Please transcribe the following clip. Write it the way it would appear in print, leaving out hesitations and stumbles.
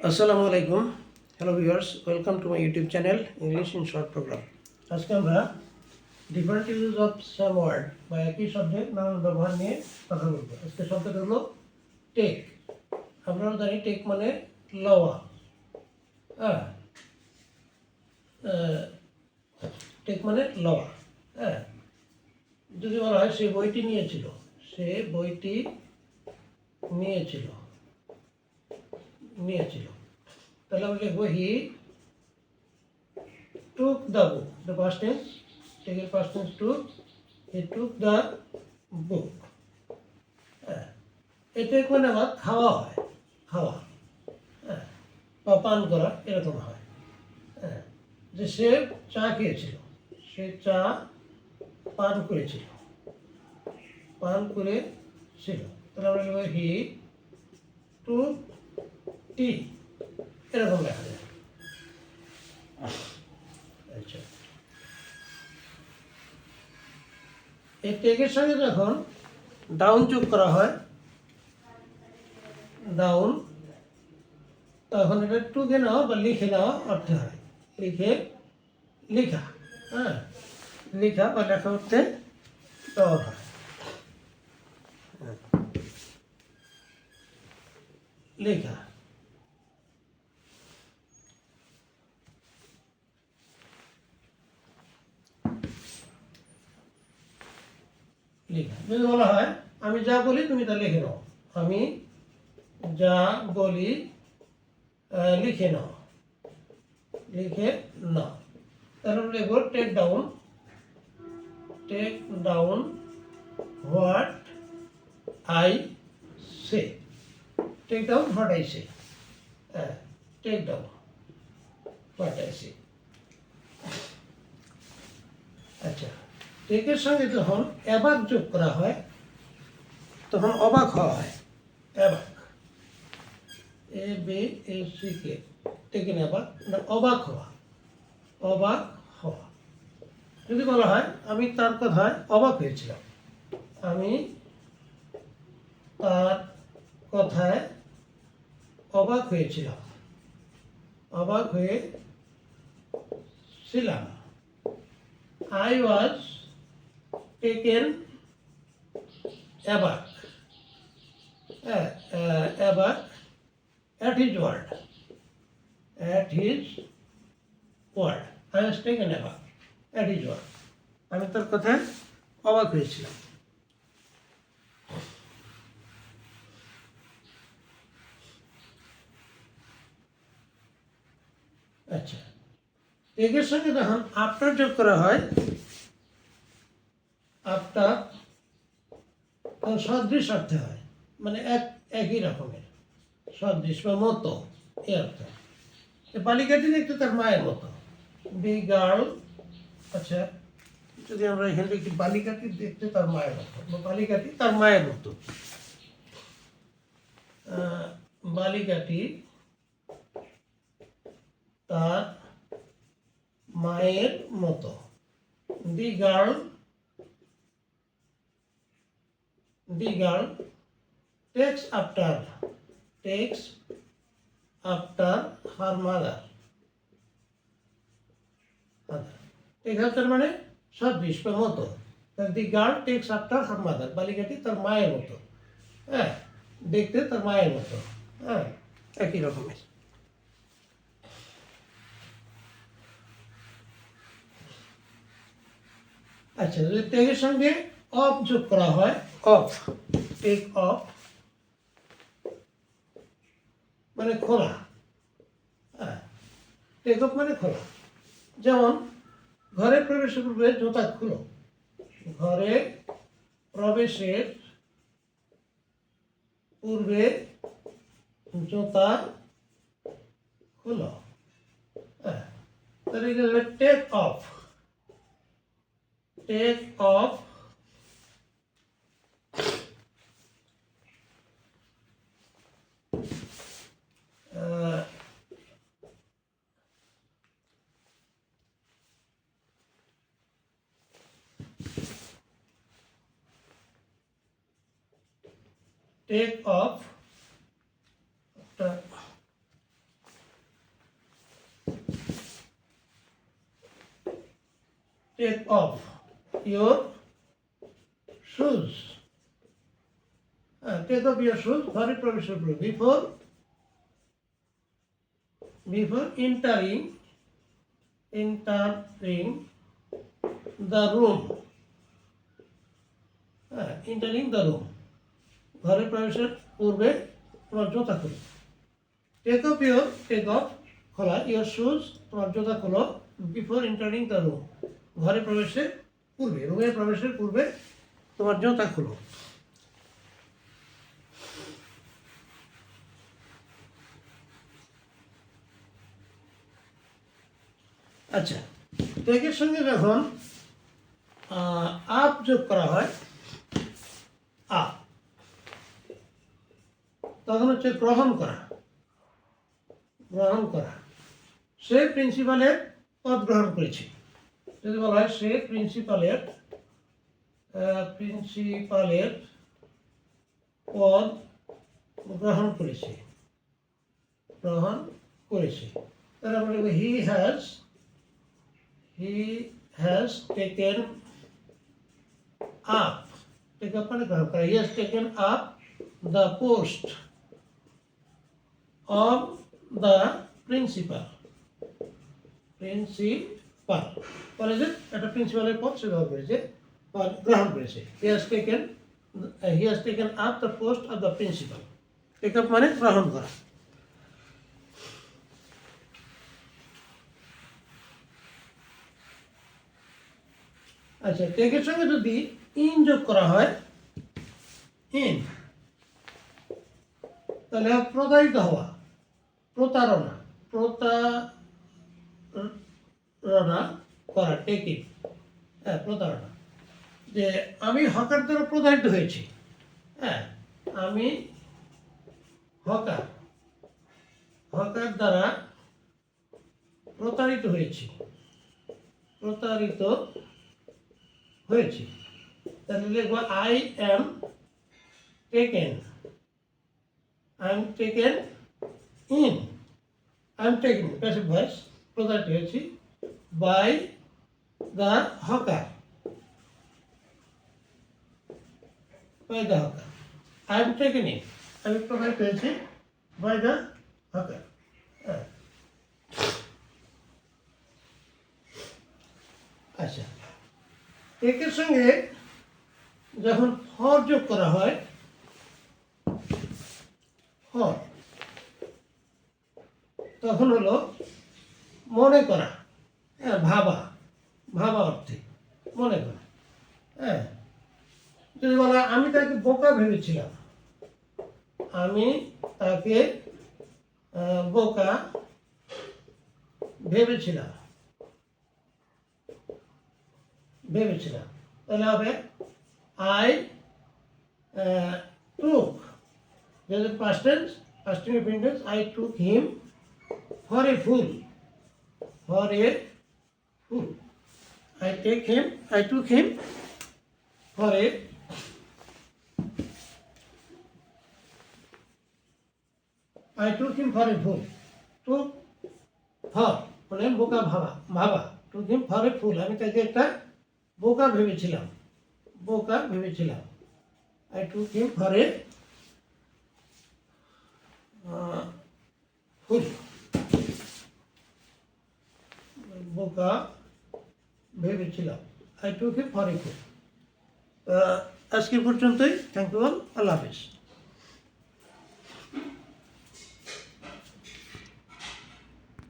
আসসালামু আলাইকুম। Hello viewers, welcome to my YouTube channel English in short programme. আজকে আমরা different use of some word বা একই শব্দের নানান ব্যবহার নিয়ে কথা বলবো। আজকে শব্দটা হলো টেক। আমরা জানি টেক মানে লওয়া। হ্যাঁ, টেক মানে লওয়া। হ্যাঁ, যদি বলা হয় সে বইটি নিয়েছিল, সে বইটি নিয়েছিল নিয়েছিল তাহলে আমরা লিখবো হি took the book. The past tense, take a past tense took. He took the book. এটা মানে আবার খাওয়া হয়, খাওয়া, হ্যাঁ, বা পান করা এরকম হয়। হ্যাঁ, যে সে চা খেয়েছিল, সে চা পান করেছিল, পান করেছিল। তাহলে আমরা লিখব হি টুক টি, এরকম লেখা যায়। আচ্ছা, এই টেকের সঙ্গে যখন ডাউন যোগ করা হয়, ডাউন, তখন এটা টুকে নেওয়া বা লিখে নেওয়া অর্থ হয়। লেখা, হ্যাঁ, লেখা বা লেখা করতে ব্যবহার হয়। লেখা, লেখা। যদি বলা হয় আমি যা বলি তুমি তা লিখে নাও, আমি যা বলি লিখে নাও, লিখে নাও। তাহলে আমরা লিখব take down, take down what I say. Take down what I say, হ্যাঁ, take down what I say. আচ্ছা, টেকের সঙ্গে যখন অ্যাবাক যোগ করা হয় তখন অবাক হওয়া হয়। অ্যাবাক, ABACK, টেকে নেওয়া, অবাক হওয়া, অবাক হওয়া। যদি বলা হয় আমি তার কথায় অবাক হয়েছিলাম, আমি তার কথায় অবাক হয়েছিলাম, অবাক হয়েছিলাম। I was taken aback, aback at his word, at his word. I was taken aback at his word. আমি তার কথায় অবাক হয়েছিলাম। আচ্ছা, এর সঙ্গে যখন আফটার যোগ করা হয়, আফটার সদৃশ অর্থে হয়, মানে একই রকমের, সদৃশ বা মতো, এই অর্থে। বালিকাটি দেখতে তার মায়ের মতো, দি গার্ল। আচ্ছা, যদি আমরা এখানে দেখি বালিকাটি দেখতে তার মায়ের মতো, বা বালিকাটি তার মায়ের মতো, বালিকাটি তার মায়ের মতো। The girl takes after her mother. Take after মানে সদৃশ বা মতো। The girl takes after her mother, বালিকাটি তার মায়ের মতো, হ্যাঁ, দেখতে তার মায়ের মতো, হ্যাঁ, একই রকমের। আচ্ছা, যদি টেকের সঙ্গে অফ যোগ করা হয়, অফ, টেক অফ মানে খোলা, হ্যাঁ, টেক অফ মানে খোলা। যেমন ঘরে প্রবেশের পূর্বে জুতা খুলো, ঘরে প্রবেশের পূর্বে জুতা খুলো, হ্যাঁ। তাহলে take off, take off take off take off your shoes. Take off your shoes ঘরে প্রবেশের পূর্বে, before entering the room. Entering the room, ঘরে প্রবেশের পূর্বে তোমার জুতা খোলো। টেক অফ খোলা, ইয়োর শুজ তোমার জুতা খোলো, বিফোর এন্টারিং দ্য রুম, ঘরে প্রবেশের পূর্বে, রুমে প্রবেশের পূর্বে তোমার জুতা খোলো। আচ্ছা, টেকের সঙ্গে যখন আপ যোগ করা হয়, আপ, তখন হচ্ছে গ্রহণ করা। সে প্রিন্সিপালের পদ গ্রহণ করেছে। যদি বলা হয় সে প্রিন্সিপালের পদ গ্রহণ করেছে, তাহলে আমরা লিখব he has taken up. Take up মানে গ্রহণ করা। He has taken up the post of the principal. কলেজের একটা প্রিন্সিপালের পদ সে গ্রহণ করেছে। He has taken up the post of the principal. Take up মানে গ্রহণ করা। আচ্ছা, টেকের সঙ্গে যদি ইন যোগ করা হয়, তাহলে প্রতারিত হওয়া, প্রতারণা করা, টেকিং। প্রতারণা, যে আমি হকার দ্বারা প্রতারিত হয়েছি। আমি হকার দ্বারা প্রতারিত হয়েছি। তাহলে লিখবো I am taken in, passive voice, প্রতারিত হয়েছি by the hawker. I am taken in, আমি প্রতারিত হয়েছি বাই দ্য হকার। আচ্ছা, টেকের সঙ্গে যখন ফর যোগ করা হয়, তখন হলো মনে করা, ভাবা অর্থে মনে করা। যদি বলা আমি তাকে বোকা ভেবেছিলাম, তাহলে হবে আই টুক, যদি past tense I took him for a full. I took him for a fool. Took for মানে বোকা ভাবা। took him for a fool, আমি তাকে একটা বোকা ভেবেছিলাম। I took him for a fool, বোকা ভেবেছিলাম। I took him for a fool. আজকের পর্যন্তই। থ্যাংক ইউ অল, আল্লাহ হাফিজ।